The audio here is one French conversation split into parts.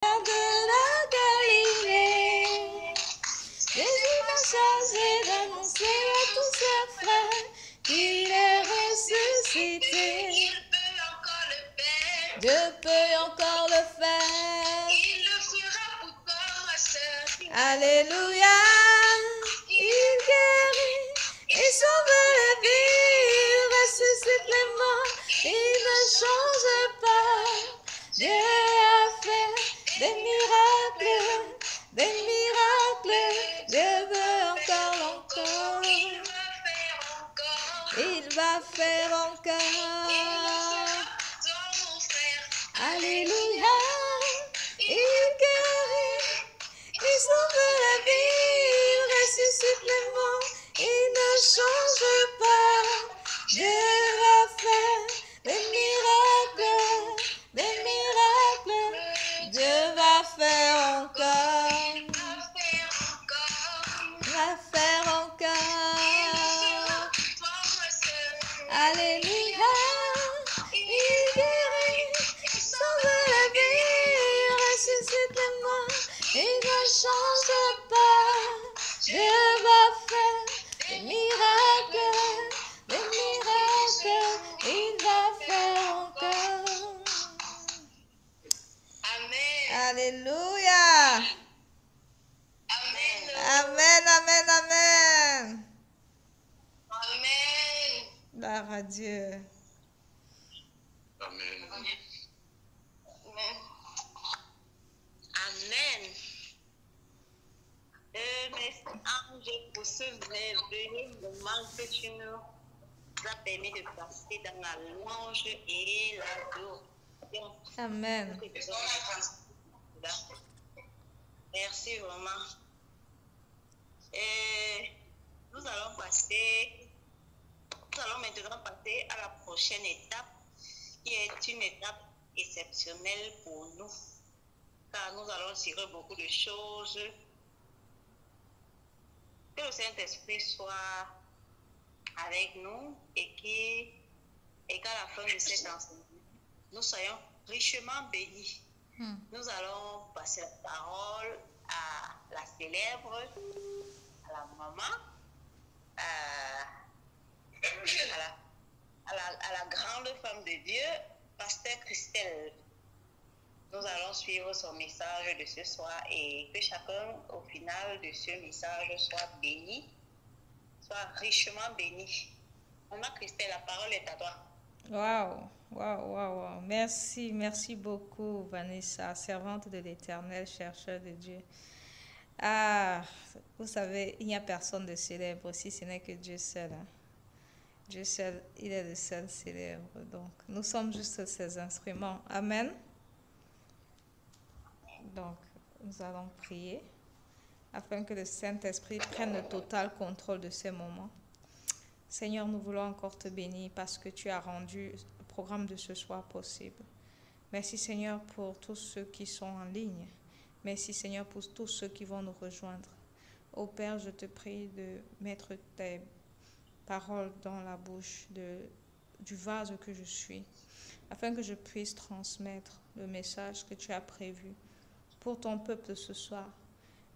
de la Galilée. Jésus m'a chargé d'annoncer à tous ses frères qu'il est ressuscité. Dieu peut encore le faire. Il le fera pour toi, ma soeur. Alléluia. Il guérit et sauve les vies, ressuscite les morts, il ne change pas. Dieu a fait des miracles, des miracles. Dieu veut encore. Il va faire encore. Alléluia. Il guérit, il sauve la vie, il ressuscite les morts, il ne change pas. Dieu va faire des miracles, des miracles. Dieu va faire encore, va faire encore. Alléluia. Il guérit, il sauve la vie, il ressuscite les morts, il ne change pas. Dieu va faire des miracles, il va faire encore. Amen. Alléluia. Amen. Amen, amen, amen. Amen. Gloire à Dieu. Amen. Amen. Amen. Merci Ange pour ce merveilleux moment que tu nous as permis de passer dans la louange et l'adoration. Amen. Merci vraiment. Et nous allons maintenant passer à la prochaine étape, qui est une étape exceptionnelle pour nous, car nous allons tirer beaucoup de choses. Que le Saint-Esprit soit avec nous et qu'à la fin de cet enseignement, nous soyons richement bénis. Nous allons passer la parole à la célèbre, à la maman, à la grande femme de Dieu, Pasteur Christelle. Nous allons suivre son message de ce soir et que chacun, au final de ce message, soit béni, soit richement béni. Maman Christelle, la parole est à toi. Waouh, waouh, waouh, waouh. Merci, merci beaucoup, Vanessa, servante de l'Éternel, chercheur de Dieu. Ah, vous savez, il n'y a personne de célèbre si ce n'est que Dieu seul. Hein. Dieu seul, il est le seul célèbre. Donc, nous sommes juste ses instruments. Amen. Donc, nous allons prier afin que le Saint-Esprit prenne le total contrôle de ces moments. Seigneur, nous voulons encore te bénir parce que tu as rendu le programme de ce soir possible. Merci Seigneur pour tous ceux qui sont en ligne. Merci Seigneur pour tous ceux qui vont nous rejoindre. Ô Père, je te prie de mettre tes paroles dans la bouche du vase que je suis, afin que je puisse transmettre le message que tu as prévu pour ton peuple ce soir.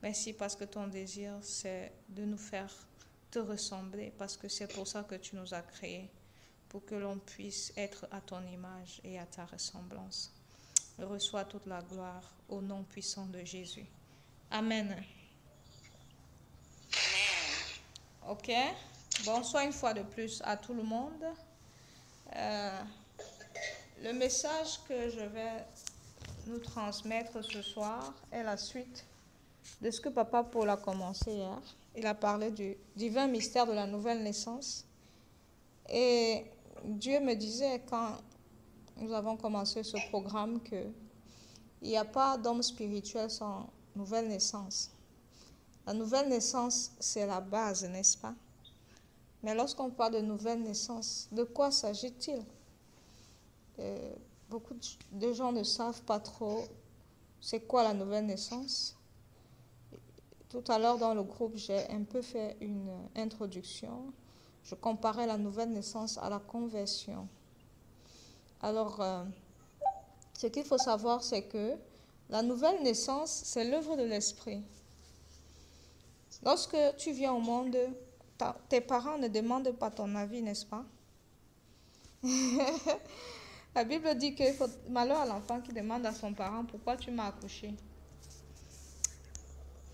Merci parce que ton désir, c'est de nous faire te ressembler, parce que c'est pour ça que tu nous as créés, pour que l'on puisse être à ton image et à ta ressemblance. Reçois toute la gloire au nom puissant de Jésus. Amen. Ok. Bonsoir une fois de plus à tout le monde. Le message que je vais nous transmettre ce soir est la suite de ce que Papa Paul a commencé hier. Il a parlé du divin mystère de la nouvelle naissance. Et Dieu me disait quand nous avons commencé ce programme qu'il n'y a pas d'homme spirituel sans nouvelle naissance. La nouvelle naissance, c'est la base, n'est-ce pas? Mais lorsqu'on parle de nouvelle naissance, de quoi s'agit-il? Beaucoup de gens ne savent pas trop c'est quoi la nouvelle naissance. Tout à l'heure dans le groupe, j'ai un peu fait une introduction. Je comparais la nouvelle naissance à la conversion. Alors, ce qu'il faut savoir, c'est que La nouvelle naissance, c'est l'œuvre de l'esprit. Lorsque tu viens au monde, tes parents ne demandent pas ton avis, n'est-ce pas? La Bible dit que malheur à l'enfant qui demande à son parent pourquoi tu m'as accouché.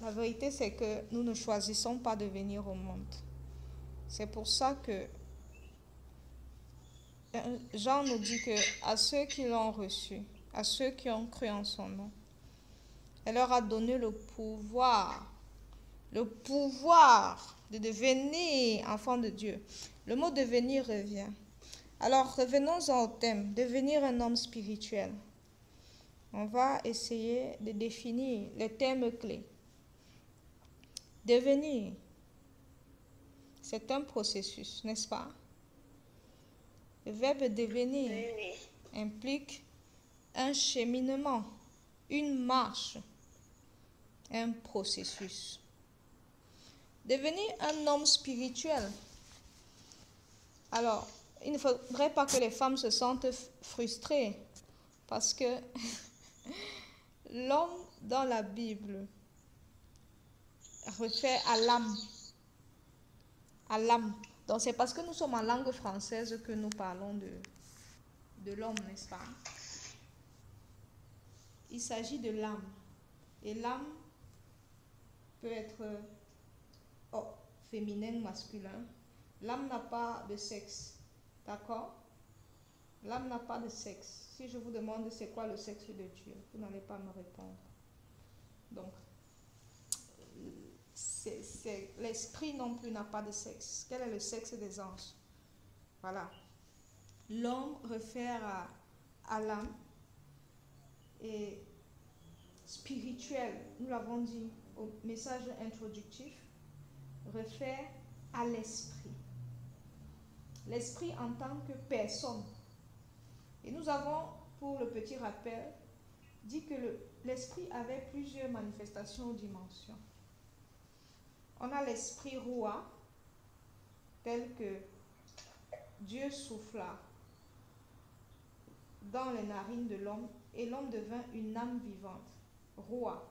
La vérité, c'est que nous ne choisissons pas de venir au monde. C'est pour ça que Jean nous dit que à ceux qui l'ont reçu, à ceux qui ont cru en son nom, elle leur a donné le pouvoir de devenir enfant de Dieu. Le mot devenir revient. Alors revenons-en au thème, devenir un homme spirituel. On va essayer de définir les thèmes clés. Devenir, c'est un processus, n'est-ce pas? Le verbe devenir implique un cheminement, une marche, un processus. Devenir un homme spirituel. Alors, il ne faudrait pas que les femmes se sentent frustrées parce que l'homme dans la Bible réfère à l'âme. À l'âme. Donc, c'est parce que nous sommes en langue française que nous parlons de l'homme, n'est-ce pas? Il s'agit de l'âme. Et l'âme peut être féminin ou masculin. L'âme n'a pas de sexe. D'accord? L'âme n'a pas de sexe. Si je vous demande c'est quoi le sexe de Dieu, vous n'allez pas me répondre. Donc, l'esprit non plus n'a pas de sexe. Quel est le sexe des anges? Voilà. L'homme réfère à l'âme et spirituel, nous l'avons dit au message introductif, réfère à l'esprit. L'esprit en tant que personne. Et nous avons, pour le petit rappel, dit que l'esprit avait plusieurs manifestations ou dimensions. On a l'esprit roi, tel que Dieu souffla dans les narines de l'homme et l'homme devint une âme vivante. Roi,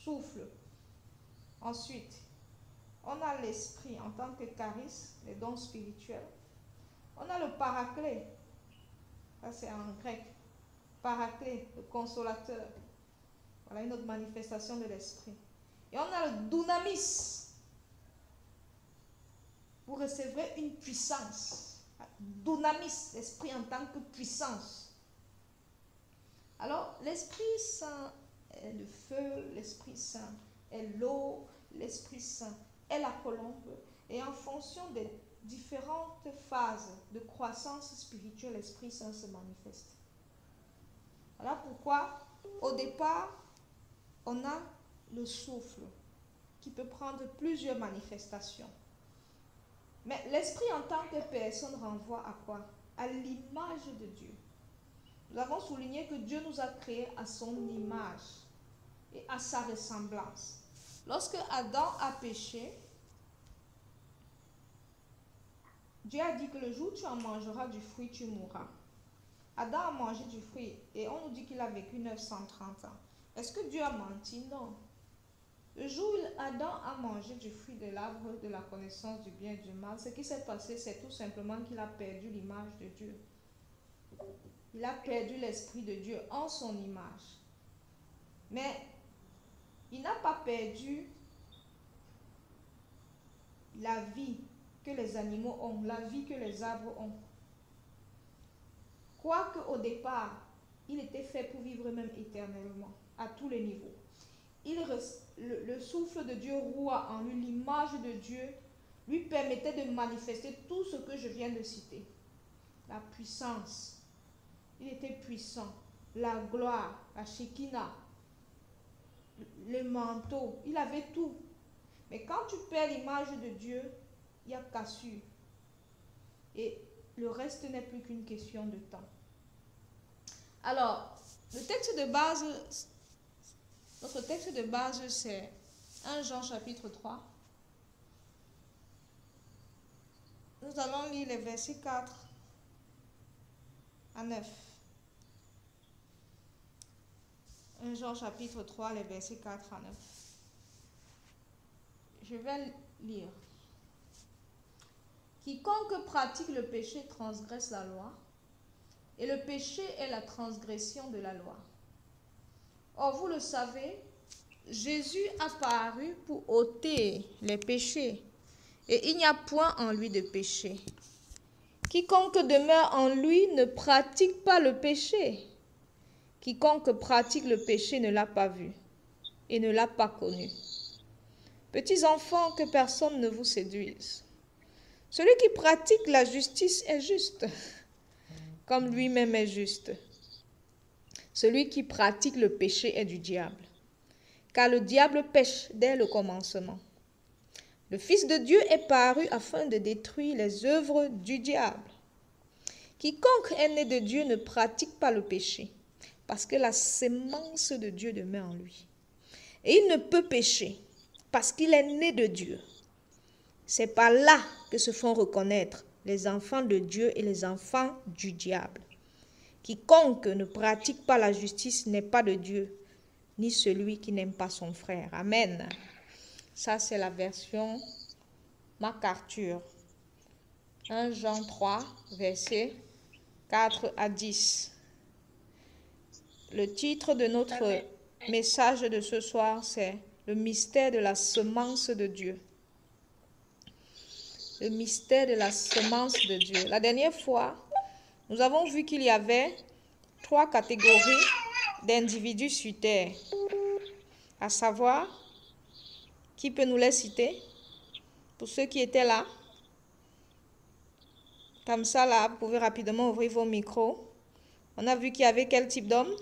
souffle. Ensuite, on a l'esprit en tant que charisme, les dons spirituels. On a le paraclet, ça c'est en grec, paraclet, le consolateur. Voilà une autre manifestation de l'esprit. Et on a le dunamis. Vous recevrez une puissance. Dunamis, l'esprit en tant que puissance. Alors, l'Esprit Saint est le feu, l'Esprit Saint est l'eau, l'Esprit Saint est la colombe. Et en fonction des différentes phases de croissance spirituelle, l'Esprit Saint se manifeste. Voilà pourquoi, au départ, on a le souffle qui peut prendre plusieurs manifestations. Mais l'esprit en tant que personne renvoie à quoi? À l'image de Dieu. Nous avons souligné que Dieu nous a créés à son image et à sa ressemblance. Lorsque Adam a péché, Dieu a dit que le jour où tu en mangeras du fruit, tu mourras. Adam a mangé du fruit et on nous dit qu'il a vécu 930 ans. Est-ce que Dieu a menti? Non. Le jour où Adam a mangé du fruit de l'arbre de la connaissance du bien et du mal, ce qui s'est passé, c'est tout simplement qu'il a perdu l'image de Dieu. Il a perdu l'esprit de Dieu en son image. Mais il n'a pas perdu la vie que les animaux ont, la vie que les arbres ont. Quoique au départ, il était fait pour vivre même éternellement, à tous les niveaux. Le souffle de Dieu roi en lui, l'image de Dieu, lui permettait de manifester tout ce que je viens de citer. La puissance, il était puissant. La gloire, la Shekinah, le manteau, il avait tout. Mais quand tu perds l'image de Dieu, il y a cassure. Et le reste n'est plus qu'une question de temps. Alors, le texte de base, notre texte de base, c'est 1 Jean chapitre 3. Nous allons lire les versets 4 à 9. 1 Jean chapitre 3, les versets 4 à 9. Je vais lire. Quiconque pratique le péché transgresse la loi, et le péché est la transgression de la loi. Or, vous le savez, Jésus a paru pour ôter les péchés, et il n'y a point en lui de péché. Quiconque demeure en lui ne pratique pas le péché. Quiconque pratique le péché ne l'a pas vu et ne l'a pas connu. Petits enfants, que personne ne vous séduise. Celui qui pratique la justice est juste, comme lui-même est juste. Celui qui pratique le péché est du diable, car le diable pêche dès le commencement. Le Fils de Dieu est paru afin de détruire les œuvres du diable. Quiconque est né de Dieu ne pratique pas le péché, parce que la sémence de Dieu demeure en lui. Et il ne peut pécher, parce qu'il est né de Dieu. C'est par là que se font reconnaître les enfants de Dieu et les enfants du diable. Quiconque ne pratique pas la justice n'est pas de Dieu, ni celui qui n'aime pas son frère. Amen. Ça, c'est la version MacArthur. 1 Jean 3, versets 4 à 10. Le titre de notre message de ce soir, c'est « Le mystère de la semence de Dieu ». Le mystère de la semence de Dieu. La dernière fois, nous avons vu qu'il y avait 3 catégories d'individus sur terre. À savoir, qui peut nous les citer? Pour ceux qui étaient là. Comme ça, là, vous pouvez rapidement ouvrir vos micros. On a vu qu'il y avait quel type d'homme?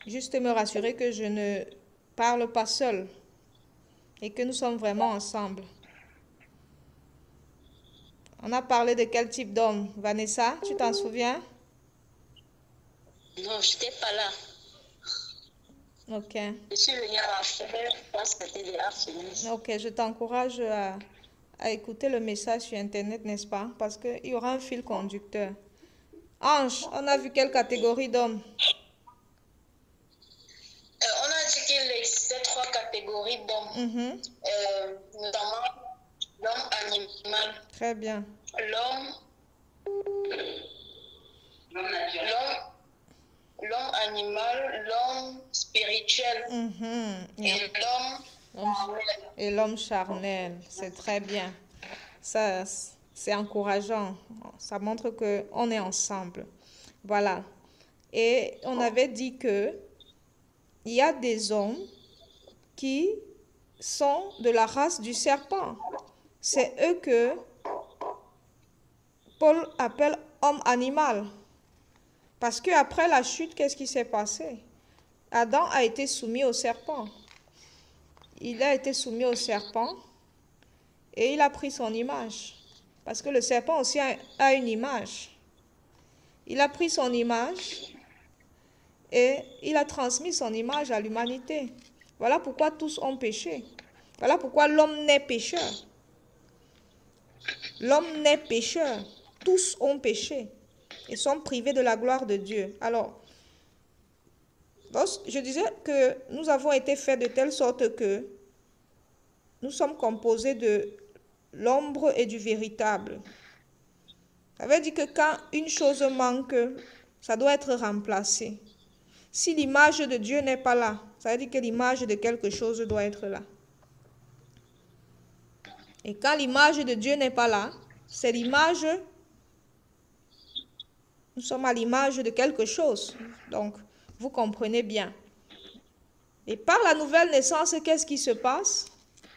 Juste me rassurer que je ne parle pas seul et que nous sommes vraiment ensemble. On a parlé de quel type d'homme? Vanessa, tu t'en souviens? Non, je n'étais pas là. Ok. Je suis venue à la parce que c'était déjà fini. Ok, je t'encourage à écouter le message sur Internet, n'est-ce pas? Parce qu'il y aura un fil conducteur. Ange, on a vu quelle catégorie d'hommes? On a dit qu'il existait 3 catégories d'hommes. Notamment l'homme animal. Très bien. L'homme animal, l'homme spirituel et l'homme charnel. C'est très bien. Ça, c'est encourageant. Ça montre qu'on est ensemble. Voilà. Et on avait dit que il y a des hommes qui sont de la race du serpent. C'est eux que Paul appelle homme animal. Parce qu'après la chute, qu'est-ce qui s'est passé? Adam a été soumis au serpent. Il a été soumis au serpent et il a pris son image. Parce que le serpent aussi a une image. Il a pris son image et il a transmis son image à l'humanité. Voilà pourquoi tous ont péché. Voilà pourquoi l'homme naît pécheur. L'homme naît pécheur. Tous ont péché et sont privés de la gloire de Dieu. Alors, je disais que nous avons été faits de telle sorte que nous sommes composés de l'ombre et du véritable. Ça veut dire que quand une chose manque, ça doit être remplacé. Si l'image de Dieu n'est pas là, ça veut dire que l'image de quelque chose doit être là. Et quand l'image de Dieu n'est pas là, c'est l'image... Nous sommes à l'image de quelque chose. Donc, vous comprenez bien. Et par la nouvelle naissance, qu'est-ce qui se passe?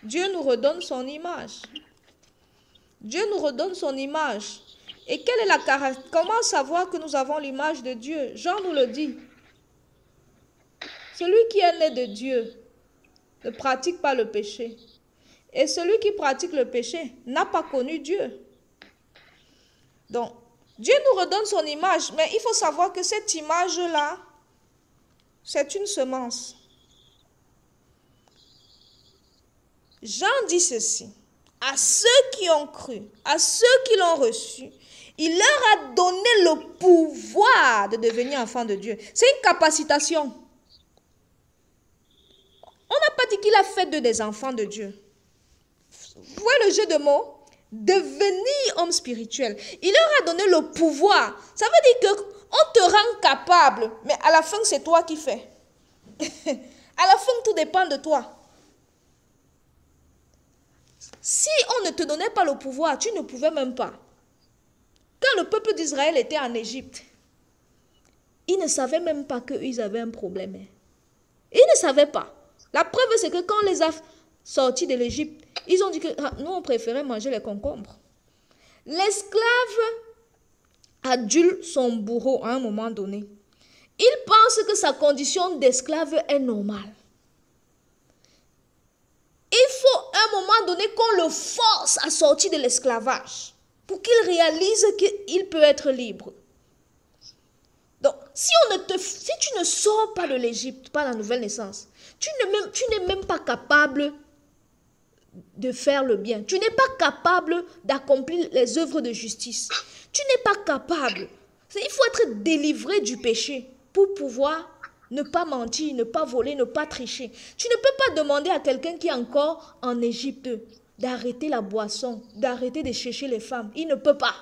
Dieu nous redonne son image. Dieu nous redonne son image. Et quelle est la caractéristique? Comment savoir que nous avons l'image de Dieu? Jean nous le dit. Celui qui est né de Dieu ne pratique pas le péché. Et celui qui pratique le péché n'a pas connu Dieu. Donc, Dieu nous redonne son image, mais il faut savoir que cette image-là, c'est une semence. Jean dit ceci, à ceux qui ont cru, à ceux qui l'ont reçu, Il leur a donné le pouvoir de devenir enfants de Dieu. C'est une capacitation. On n'a pas dit qu'il a fait d'eux des enfants de Dieu. Vous voyez le jeu de mots? Devenir homme spirituel. Il leur a donné le pouvoir. Ça veut dire qu'on te rend capable, mais à la fin, c'est toi qui fais. À la fin, tout dépend de toi. Si on ne te donnait pas le pouvoir, tu ne pouvais même pas. Quand le peuple d'Israël était en Égypte, ils ne savaient même pas qu'ils avaient un problème. Ils ne savaient pas. La preuve, c'est que quand on les a sortis de l'Égypte, ils ont dit que nous, on préférait manger les concombres. L'esclave adule son bourreau à un moment donné. Il pense que sa condition d'esclave est normale. Il faut à un moment donné qu'on le force à sortir de l'esclavage pour qu'il réalise qu'il peut être libre. Donc, si tu ne sors pas de l'Égypte, pas la nouvelle naissance, tu n'es même pas capable de faire le bien. Tu n'es pas capable d'accomplir les œuvres de justice. Tu n'es pas capable. Il faut être délivré du péché pour pouvoir ne pas mentir, ne pas voler, ne pas tricher. Tu ne peux pas demander à quelqu'un qui est encore en Égypte d'arrêter la boisson, d'arrêter de chercher les femmes. Il ne peut pas.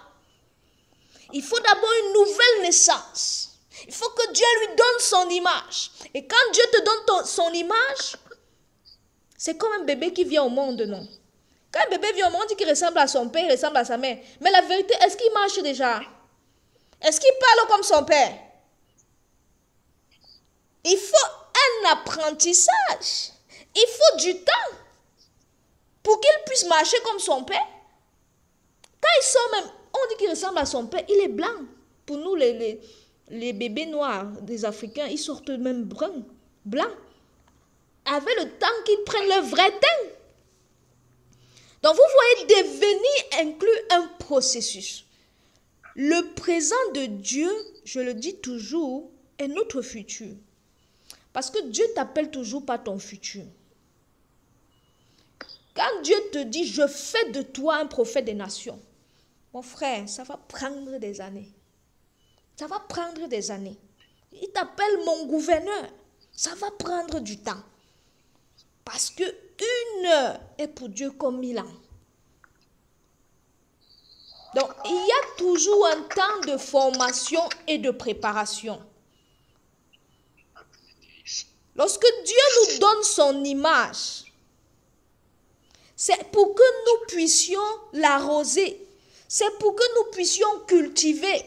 Il faut d'abord une nouvelle naissance. Il faut que Dieu lui donne son image. Et quand Dieu te donne son image, c'est comme un bébé qui vient au monde, non? Quand un bébé vient au monde, il dit qu'il ressemble à son père, il ressemble à sa mère. Mais la vérité, est-ce qu'il marche déjà? Est-ce qu'il parle comme son père? Il faut un apprentissage. Il faut du temps pour qu'il puisse marcher comme son père. Quand il sort même, on dit qu'il ressemble à son père, il est blanc. Pour nous, les bébés noirs des Africains, ils sortent même bruns, blancs, avec le temps qu'ils prennent leur vrai teint. Donc vous voyez, devenir inclut un processus. Le présent de Dieu, je le dis toujours, est notre futur. Parce que Dieu t'appelle toujours par ton futur. Quand Dieu te dit, je fais de toi un prophète des nations, mon frère, ça va prendre des années. Ça va prendre des années. Il t'appelle mon gouverneur. Ça va prendre du temps. Parce que 1 heure est pour Dieu comme 1000 ans. Donc, il y a toujours un temps de formation et de préparation. Lorsque Dieu nous donne son image, c'est pour que nous puissions l'arroser. C'est pour que nous puissions cultiver.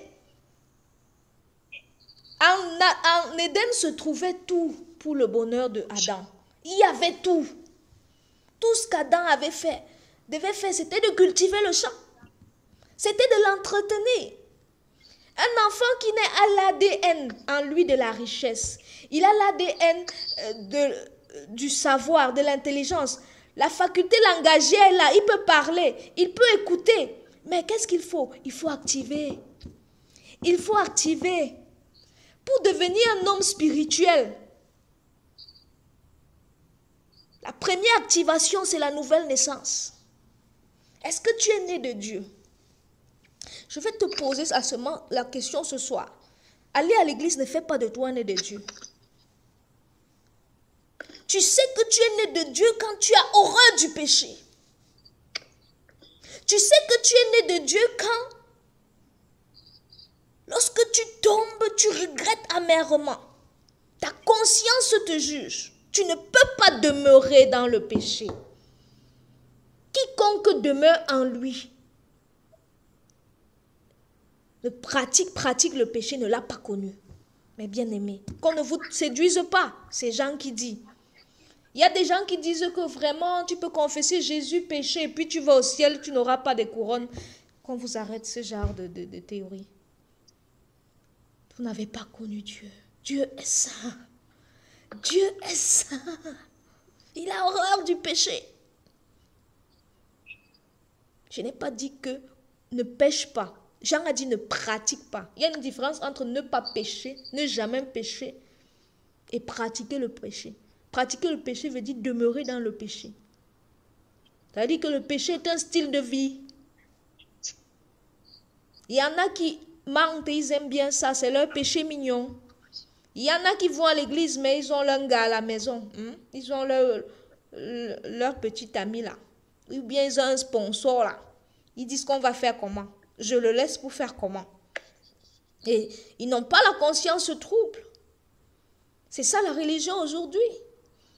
En Éden se trouvait tout pour le bonheur de Adam. Il y avait tout. Tout ce qu'Adam devait faire, c'était de cultiver le champ. C'était de l'entretenir. Un enfant qui naît à l'ADN en lui de la richesse. Il a l'ADN du savoir, de l'intelligence. La faculté langagière est là. Il peut parler, il peut écouter. Mais qu'est-ce qu'il faut? Il faut activer. Il faut activer. Pour devenir un homme spirituel, la première activation, c'est la nouvelle naissance. Est-ce que tu es né de Dieu? Je vais te poser la question ce soir. Aller à l'église ne fait pas de toi né de Dieu. Tu sais que tu es né de Dieu quand tu as horreur du péché. Tu sais que tu es né de Dieu quand, lorsque tu tombes, tu regrettes amèrement. Ta conscience te juge. Tu ne peux pas demeurer dans le péché. Quiconque demeure en lui ne pratique le péché, ne l'a pas connu. Mais bien aimé, qu'on ne vous séduise pas, ces gens qui disent. Il y a des gens qui disent que vraiment, tu peux confesser Jésus péché et puis tu vas au ciel, tu n'auras pas de couronne. Qu'on vous arrête ce genre de théorie. Vous n'avez pas connu Dieu. Dieu est saint. Dieu est saint. Il a horreur du péché. Je n'ai pas dit que ne pêche pas. Jean a dit ne pratique pas. Il y a une différence entre ne pas pécher, ne jamais pécher et pratiquer le péché. Pratiquer le péché veut dire demeurer dans le péché. Ça veut dire que le péché est un style de vie. Il y en a qui mentent et ils aiment bien ça, c'est leur péché mignon. Il y en a qui vont à l'église, mais ils ont leur gars à la maison. Ils ont leur petit ami là. Ou bien ils ont un sponsor là. Ils disent qu'on va faire comment. Je le laisse pour faire comment. Et ils n'ont pas la conscience trouble. C'est ça la religion aujourd'hui.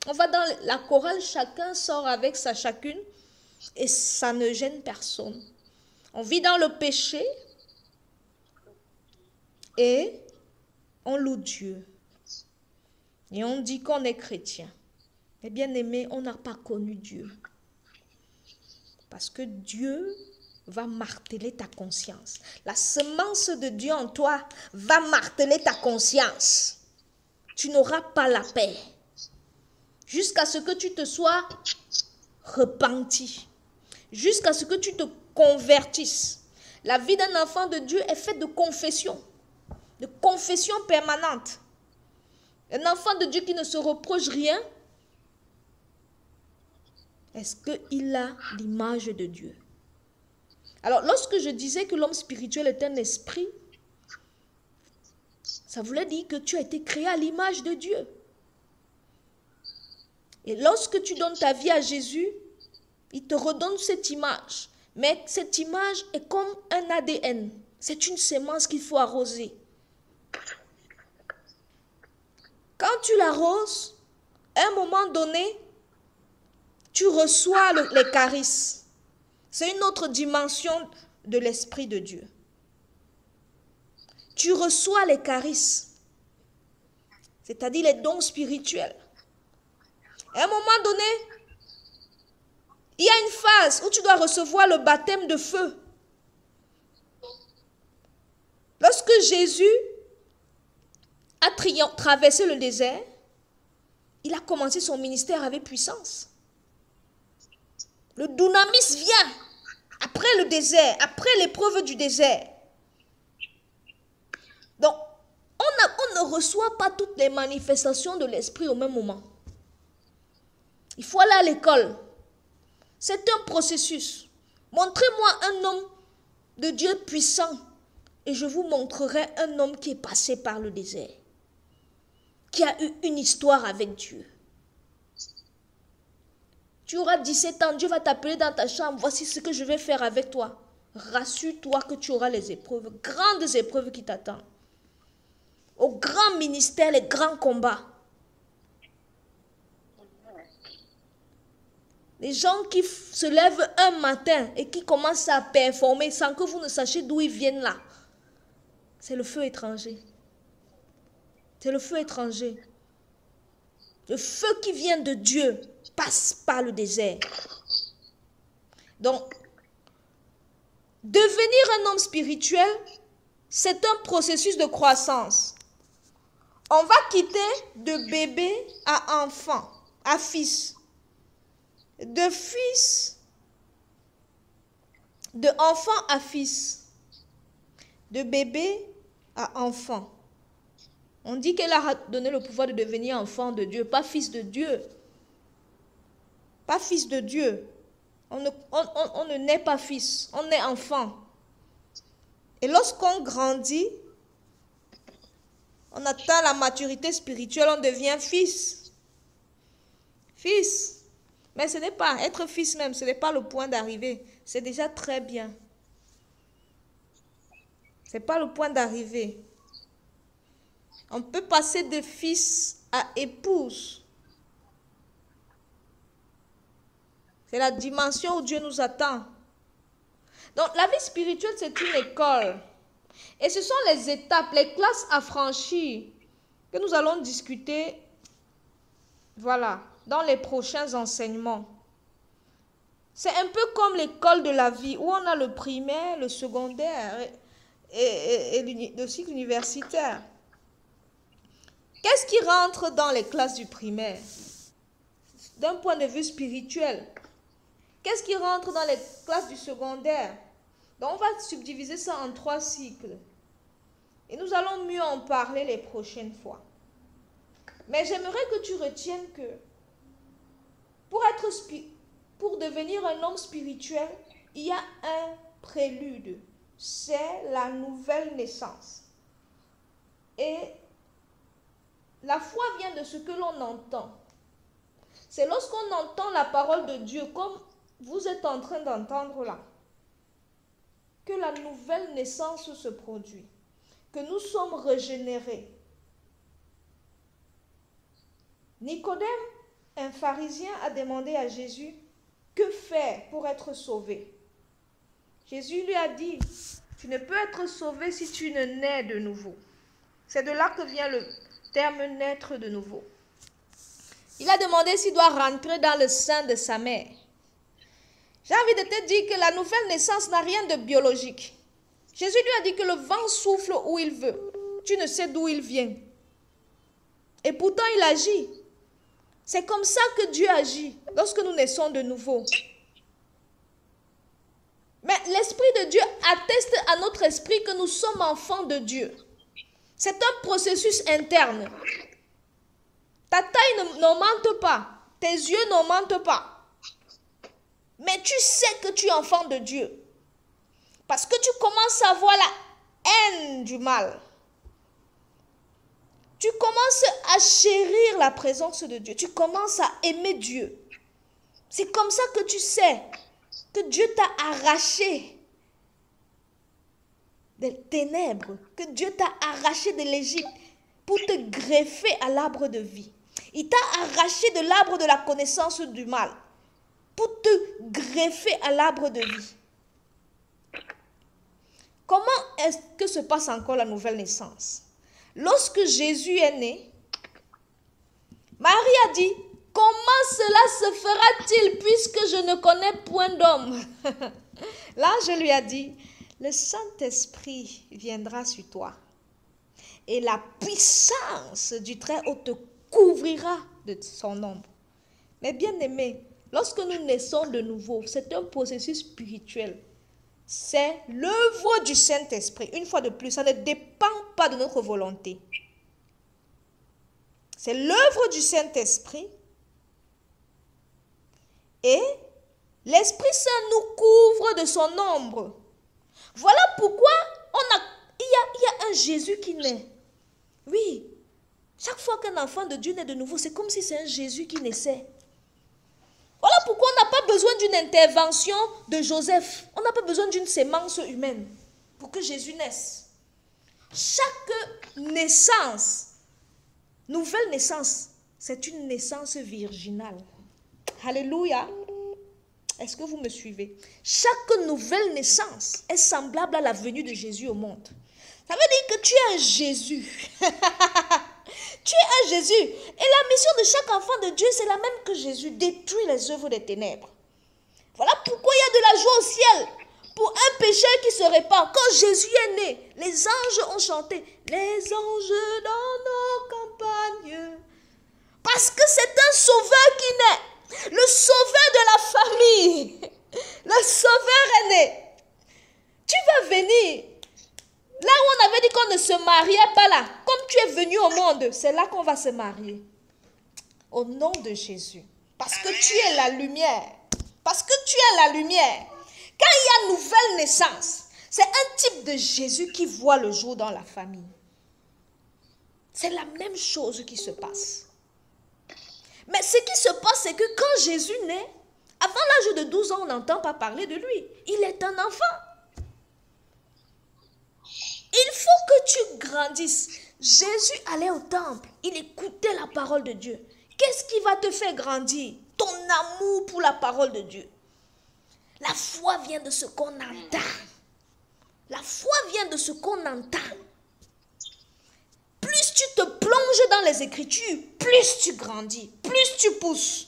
On va dans la chorale, chacun sort avec sa chacune et ça ne gêne personne. On vit dans le péché et on loue Dieu. Et on dit qu'on est chrétien. Mais bien aimé, on n'a pas connu Dieu. Parce que Dieu va marteler ta conscience. La semence de Dieu en toi va marteler ta conscience. Tu n'auras pas la paix. Jusqu'à ce que tu te sois repenti. Jusqu'à ce que tu te convertisses. La vie d'un enfant de Dieu est faite de confession permanente. Un enfant de Dieu qui ne se reproche rien, est-ce qu'il a l'image de Dieu? Alors, lorsque je disais que l'homme spirituel est un esprit, ça voulait dire que tu as été créé à l'image de Dieu. Et lorsque tu donnes ta vie à Jésus, il te redonne cette image. Mais cette image est comme un ADN. C'est une semence qu'il faut arroser. Quand tu l'arroses, à un moment donné, tu reçois les charismes. C'est une autre dimension de l'Esprit de Dieu. Tu reçois les charismes, c'est-à-dire les dons spirituels. À un moment donné, il y a une phase où tu dois recevoir le baptême de feu. Lorsque Jésus a traversé le désert, il a commencé son ministère avec puissance. Le dunamis vient après le désert, après l'épreuve du désert. Donc, on ne reçoit pas toutes les manifestations de l'esprit au même moment. Il faut aller à l'école. C'est un processus. Montrez-moi un homme de Dieu puissant et je vous montrerai un homme qui est passé par le désert, qui a eu une histoire avec Dieu. Tu auras 17 ans, Dieu va t'appeler dans ta chambre, voici ce que je vais faire avec toi. Rassure-toi que tu auras les épreuves, grandes épreuves qui t'attendent. Au grand ministère, les grands combats. Les gens qui se lèvent un matin et qui commencent à performer sans que vous ne sachiez d'où ils viennent là. C'est le feu étranger. C'est le feu étranger. Le feu qui vient de Dieu passe par le désert. Donc, devenir un homme spirituel, c'est un processus de croissance. On va quitter de bébé à enfant, à fils. De fils, de enfant à fils. De bébé à enfant. On dit qu'elle a donné le pouvoir de devenir enfant de Dieu, pas fils de Dieu. Pas fils de Dieu. On ne naît pas fils, on est enfant. Et lorsqu'on grandit, on atteint la maturité spirituelle, on devient fils. Fils. Mais ce n'est pas, être fils même, ce n'est pas le point d'arrivée. C'est déjà très bien. Ce n'est pas le point d'arrivée. On peut passer de fils à épouse. C'est la dimension où Dieu nous attend. Donc la vie spirituelle, c'est une école. Et ce sont les étapes, les classes à franchir que nous allons discuter, voilà, dans les prochains enseignements. C'est un peu comme l'école de la vie, où on a le primaire, le secondaire et le cycle universitaire. Qu'est-ce qui rentre dans les classes du primaire? D'un point de vue spirituel. Qu'est-ce qui rentre dans les classes du secondaire? Donc on va subdiviser ça en 3 cycles. Et nous allons mieux en parler les prochaines fois. Mais j'aimerais que tu retiennes que pour devenir un homme spirituel, il y a un prélude. c'est la nouvelle naissance. Et la foi vient de ce que l'on entend. C'est lorsqu'on entend la parole de Dieu, comme vous êtes en train d'entendre là, que la nouvelle naissance se produit, que nous sommes régénérés. Nicodème, un pharisien, a demandé à Jésus, que faire pour être sauvé? Jésus lui a dit, tu ne peux être sauvé si tu ne nais de nouveau. C'est de là que vient le terme naître de nouveau. Il a demandé s'il doit rentrer dans le sein de sa mère. J'ai envie de te dire que la nouvelle naissance n'a rien de biologique. Jésus lui a dit que le vent souffle où il veut. Tu ne sais d'où il vient. Et pourtant il agit. C'est comme ça que Dieu agit lorsque nous naissons de nouveau. Mais l'Esprit de Dieu atteste à notre esprit que nous sommes enfants de Dieu. C'est un processus interne. Ta taille n'augmente pas. Tes yeux n'augmentent pas. Mais tu sais que tu es enfant de Dieu. Parce que tu commences à voir la haine du mal. Tu commences à chérir la présence de Dieu. Tu commences à aimer Dieu. C'est comme ça que tu sais que Dieu t'a arraché des ténèbres, que Dieu t'a arraché de l'Égypte pour te greffer à l'arbre de vie. Il t'a arraché de l'arbre de la connaissance du mal pour te greffer à l'arbre de vie. Comment est-ce que se passe encore la nouvelle naissance? Lorsque Jésus est né, Marie a dit, comment cela se fera-t-il puisque je ne connais point d'homme? L'ange lui a dit, le Saint-Esprit viendra sur toi et la puissance du Très-Haut te couvrira de son ombre. Mais bien aimé, lorsque nous naissons de nouveau, c'est un processus spirituel. C'est l'œuvre du Saint-Esprit. Une fois de plus, ça ne dépend pas de notre volonté. C'est l'œuvre du Saint-Esprit. Et l'Esprit Saint nous couvre de son ombre. Voilà pourquoi il y a un Jésus qui naît. Oui, chaque fois qu'un enfant de Dieu naît de nouveau, c'est comme si c'est un Jésus qui naissait. Voilà pourquoi on n'a pas besoin d'une intervention de Joseph. On n'a pas besoin d'une sémence humaine pour que Jésus naisse. Chaque naissance, nouvelle naissance, c'est une naissance virginale. Alléluia. Est-ce que vous me suivez? Chaque nouvelle naissance est semblable à la venue de Jésus au monde. Ça veut dire que tu es un Jésus. Tu es un Jésus. Et la mission de chaque enfant de Dieu, c'est la même que Jésus. Détruit les œuvres des ténèbres. Voilà pourquoi il y a de la joie au ciel. Pour un pécheur qui se répand. Quand Jésus est né, les anges ont chanté. Les anges dans nos campagnes. Parce que c'est un sauveur qui naît. Le sauveur de la famille. Le sauveur est né. Tu vas venir. Là où on avait dit qu'on ne se mariait pas là, comme tu es venu au monde, c'est là qu'on va se marier. Au nom de Jésus. Parce que tu es la lumière. Parce que tu es la lumière. Quand il y a nouvelle naissance, c'est un type de Jésus qui voit le jour dans la famille. C'est la même chose qui se passe. Mais ce qui se passe, c'est que quand Jésus naît, avant l'âge de 12 ans, on n'entend pas parler de lui. Il est un enfant. Il faut que tu grandisses. Jésus allait au temple. Il écoutait la parole de Dieu. Qu'est-ce qui va te faire grandir? Ton amour pour la parole de Dieu. La foi vient de ce qu'on entend. La foi vient de ce qu'on entend. Plus tu te plonges dans les Écritures, plus tu grandis, plus tu pousses.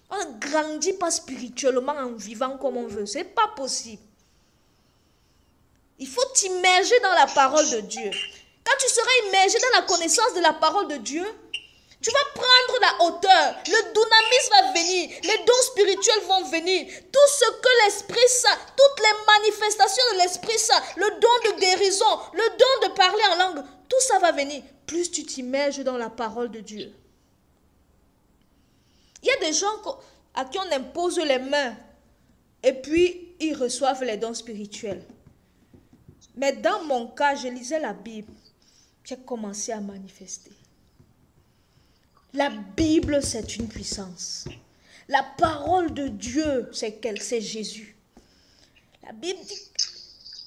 On ne grandit pas spirituellement en vivant comme on veut. Ce n'est pas possible. Il faut t'immerger dans la parole de Dieu. Quand tu seras immergé dans la connaissance de la parole de Dieu, tu vas prendre la hauteur. Le dynamisme va venir. Les dons spirituels vont venir. Tout ce que l'Esprit Saint, toutes les manifestations de l'Esprit Saint, le don de guérison, le don de parler en langue, tout ça va venir. Plus tu t'immerges dans la parole de Dieu. Il y a des gens à qui on impose les mains et puis ils reçoivent les dons spirituels. Mais dans mon cas, je lisais la Bible. J'ai commencé à manifester. La Bible, c'est une puissance. La parole de Dieu, c'est Jésus. La Bible dit,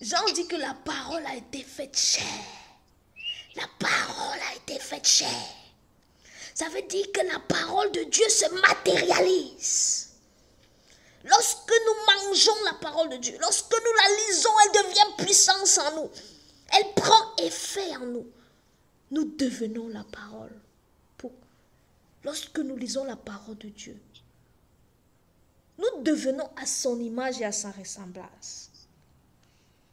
Jean dit que la parole a été faite chair. La parole a été faite chair. Ça veut dire que la parole de Dieu se matérialise. Lorsque nous mangeons la parole de Dieu, lorsque nous la lisons, elle devient puissance en nous. Elle prend effet en nous. Nous devenons la parole. Lorsque nous lisons la parole de Dieu, nous devenons à son image et à sa ressemblance.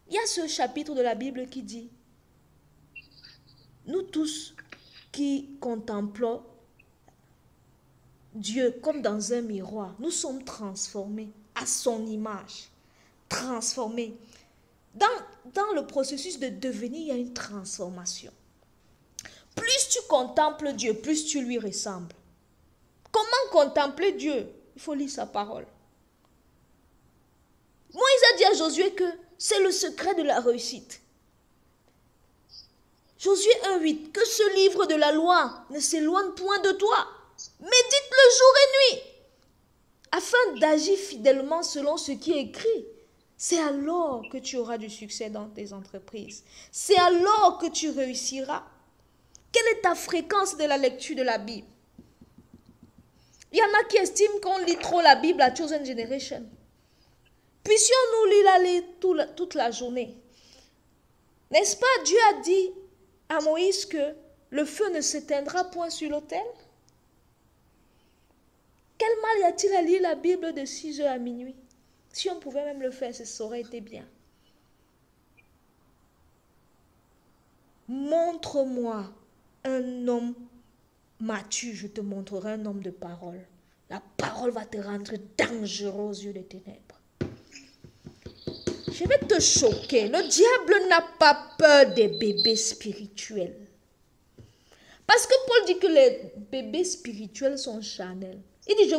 Il y a ce chapitre de la Bible qui dit, nous tous qui contemplons Dieu comme dans un miroir, nous sommes transformés à son image. Transformés. Dans le processus de devenir, il y a une transformation. Plus tu contemples Dieu, plus tu lui ressembles. Comment contempler Dieu? Il faut lire sa parole. Moïse a dit à Josué que c'est le secret de la réussite. Josué 1,8, que ce livre de la loi ne s'éloigne point de toi. Médite-le jour et nuit, afin d'agir fidèlement selon ce qui est écrit. C'est alors que tu auras du succès dans tes entreprises. C'est alors que tu réussiras. Quelle est ta fréquence de la lecture de la Bible? Il y en a qui estiment qu'on lit trop la Bible à Chosen Generation. Puissions-nous lire toute la journée. N'est-ce pas, Dieu a dit à Moïse que le feu ne s'éteindra point sur l'autel? Quel mal y a-t-il à lire la Bible de 6 heures à minuit? Si on pouvait même le faire, ça aurait été bien. Montre-moi un homme mature, je te montrerai un homme de parole. La parole va te rendre dangereux aux yeux des ténèbres. Je vais te choquer. Le diable n'a pas peur des bébés spirituels. Parce que Paul dit que les bébés spirituels sont charnels. Il dit,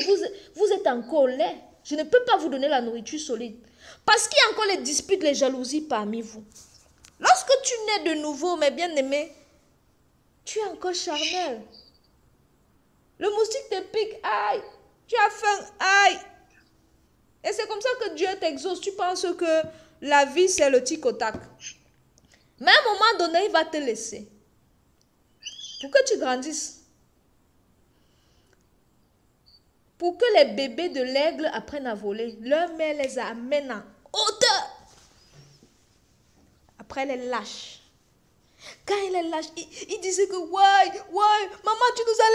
vous êtes encore au lait. Je ne peux pas vous donner la nourriture solide. Parce qu'il y a encore les disputes, les jalousies parmi vous. Lorsque tu nais de nouveau, mes bien-aimés, tu es encore charnel. Le moustique te pique, aïe. Tu as faim, aïe. Et c'est comme ça que Dieu t'exauce. Tu penses que la vie, c'est le tic au tac. Mais à un moment donné, il va te laisser. Pour que tu grandisses. Pour que les bébés de l'aigle apprennent à voler, leur mère les amène en hauteur. Après, elle les lâche. Quand il les lâche, il disait que ouais, maman, tu nous as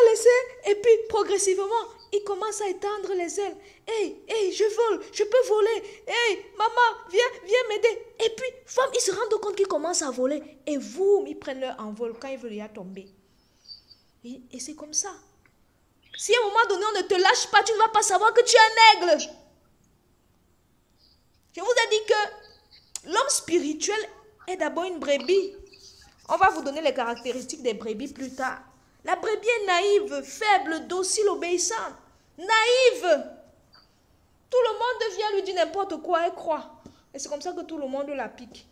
laissés. Et puis, progressivement, il commence à étendre les ailes. Hey, je vole, je peux voler. Hey, maman, viens m'aider. Et puis, femme, ils se rendent compte qu'ils commencent à voler. Et vous, ils prennent leur envol quand ils veulent y tomber. Et c'est comme ça. Si à un moment donné, on ne te lâche pas, tu ne vas pas savoir que tu es un aigle. Je vous ai dit que l'homme spirituel est d'abord une brebis. On va vous donner les caractéristiques des brebis plus tard. La brebis est naïve, faible, docile, obéissante. Naïve. Tout le monde vient lui dire n'importe quoi, elle croit. Et c'est comme ça que tout le monde la pique.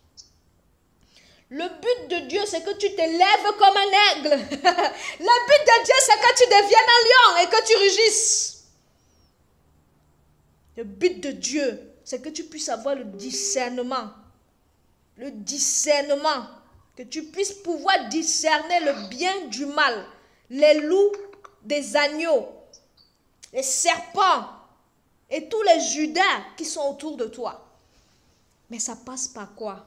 Le but de Dieu, c'est que tu te lèves comme un aigle. Le but de Dieu, c'est que tu deviennes un lion et que tu rugisses. Le but de Dieu, c'est que tu puisses avoir le discernement. Le discernement. Que tu puisses pouvoir discerner le bien du mal. Les loups des agneaux. Les serpents. Et tous les Judas qui sont autour de toi. Mais ça passe par quoi?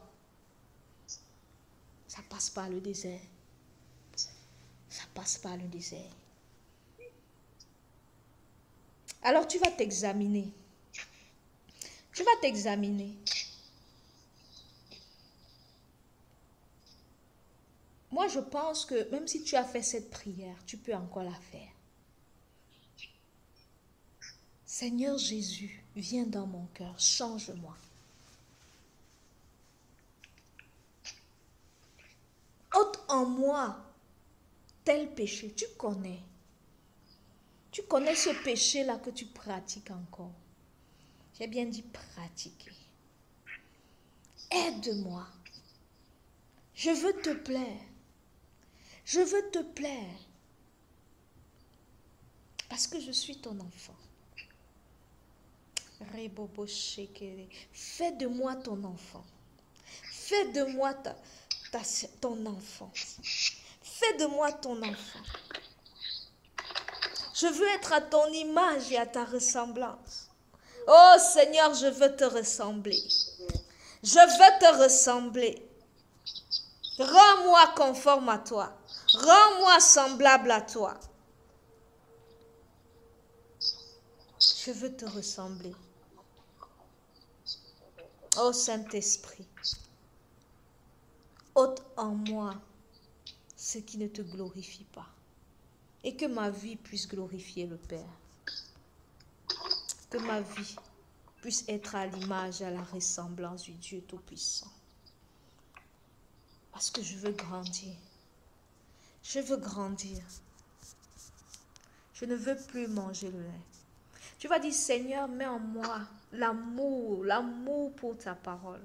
Ça passe par le désert. Ça passe par le désert. Alors tu vas t'examiner. Tu vas t'examiner. Moi, je pense que même si tu as fait cette prière, tu peux encore la faire. Seigneur Jésus, viens dans mon cœur, change-moi. Ôte en moi tel péché. Tu connais. Tu connais ce péché-là que tu pratiques encore. J'ai bien dit pratiquer. Aide-moi. Je veux te plaire. Je veux te plaire. Parce que je suis ton enfant. Fais de moi ton enfant. Fais de moi ton enfant. Fais de moi ton enfant. Je veux être à ton image et à ta ressemblance. Oh Seigneur, je veux te ressembler. Je veux te ressembler. Rends-moi conforme à toi. Rends-moi semblable à toi. Je veux te ressembler. Oh Saint-Esprit, ôte en moi ce qui ne te glorifie pas. Et que ma vie puisse glorifier le Père. Que ma vie puisse être à l'image, à la ressemblance du Dieu Tout-Puissant. Parce que je veux grandir. Je veux grandir. Je ne veux plus manger le lait. Tu vas dire, Seigneur, mets en moi l'amour pour ta parole.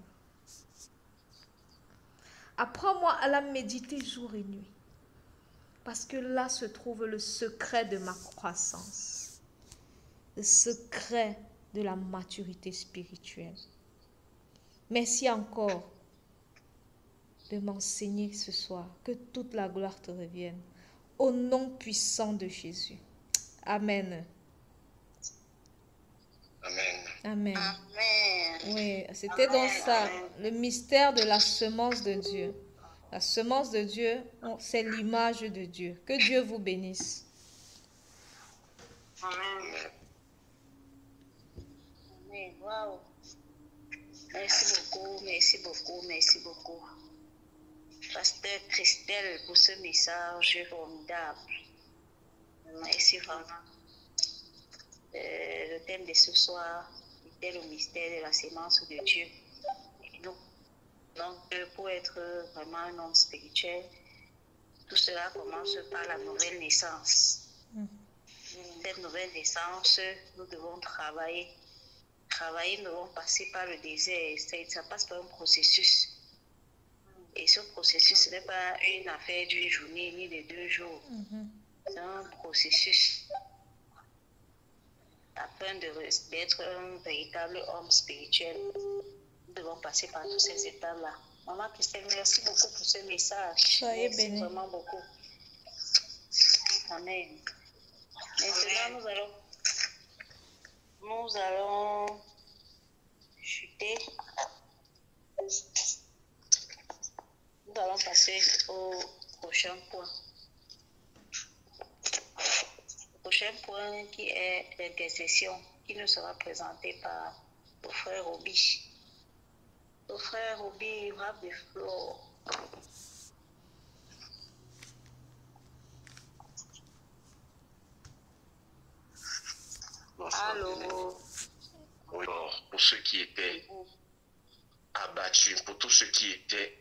Apprends-moi à la méditer jour et nuit. Parce que là se trouve le secret de ma croissance. Le secret de la maturité spirituelle. Merci encore de m'enseigner ce soir. Que toute la gloire te revienne. Au nom puissant de Jésus. Amen. Amen. Amen. Amen. Oui, c'était donc ça, le mystère de la semence de Dieu. La semence de Dieu, c'est l'image de Dieu. Que Dieu vous bénisse. Amen. Amen. Wow. Merci beaucoup, merci beaucoup, merci beaucoup. Pasteur Christelle, pour ce message formidable. Merci vraiment. Le thème de ce soir était le mystère de la sémence de Dieu. Et donc, pour être vraiment un homme spirituel, tout cela commence par la nouvelle naissance. Cette nouvelle naissance, nous devons travailler. Nous devons passer par le désert. Ça passe par un processus. Et ce processus, ce n'est pas une affaire d'une journée ni de 2 jours. C'est un processus. Afin d'être un véritable homme spirituel, nous devons passer par toutes ces étapes-là. Maman Christelle, merci beaucoup pour ce message. Soyez merci bénis. vraiment beaucoup. Amen. Maintenant, nous allons chuter. Nous allons passer au prochain point. Le prochain point qui est l'intercession, qui nous sera présenté par le frère Obi. Le frère Obi, you have the floor. Allô. Oui, pour ceux qui étaient abattus, pour tous ceux qui étaient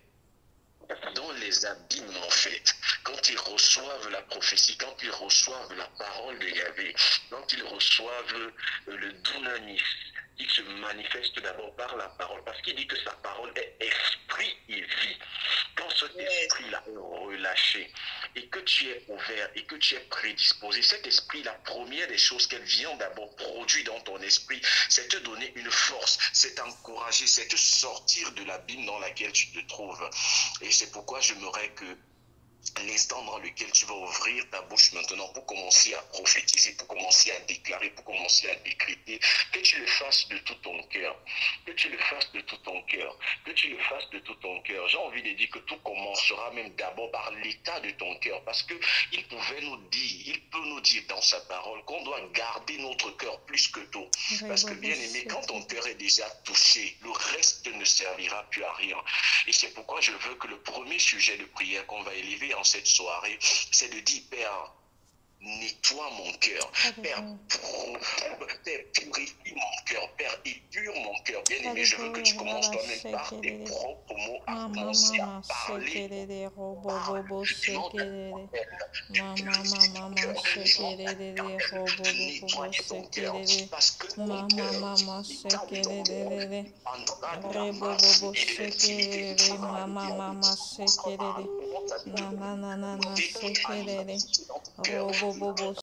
dans les abîmes, en fait, quand ils reçoivent la prophétie, quand ils reçoivent la parole de Yahvé, quand ils reçoivent le dunamis, il se manifeste d'abord par la parole, parce qu'il dit que sa parole est esprit et vie. Quand cet esprit-là est relâché, et que tu es ouvert, et que tu es prédisposé, cet esprit, la première des choses qu'elle vient d'abord produire dans ton esprit, c'est te donner une force, c'est t'encourager, c'est te sortir de l'abîme dans laquelle tu te trouves. Et c'est pourquoi j'aimerais que l'instant dans lequel tu vas ouvrir ta bouche maintenant pour commencer à prophétiser, pour commencer à déclarer, pour commencer à décréter, que tu le fasses de tout ton cœur, que tu le fasses de tout ton cœur, que tu le fasses de tout ton cœur. J'ai envie de dire que tout commencera même d'abord par l'état de ton cœur, parce que il peut nous dire dans sa parole qu'on doit garder notre cœur plus que tout. Parce que bien aimé, quand ton cœur est déjà touché, le reste ne servira plus à rien. Et c'est pourquoi je veux que le premier sujet de prière qu'on va élever en cette soirée, c'est de dire, Père, nettoie nettoie mon cœur. Père, purifie mon cœur. Père, épure mon cœur. Bien-aimé, je veux que tu commences toi-même par tes propres mots à commencer à parler. Parce que mon cœur,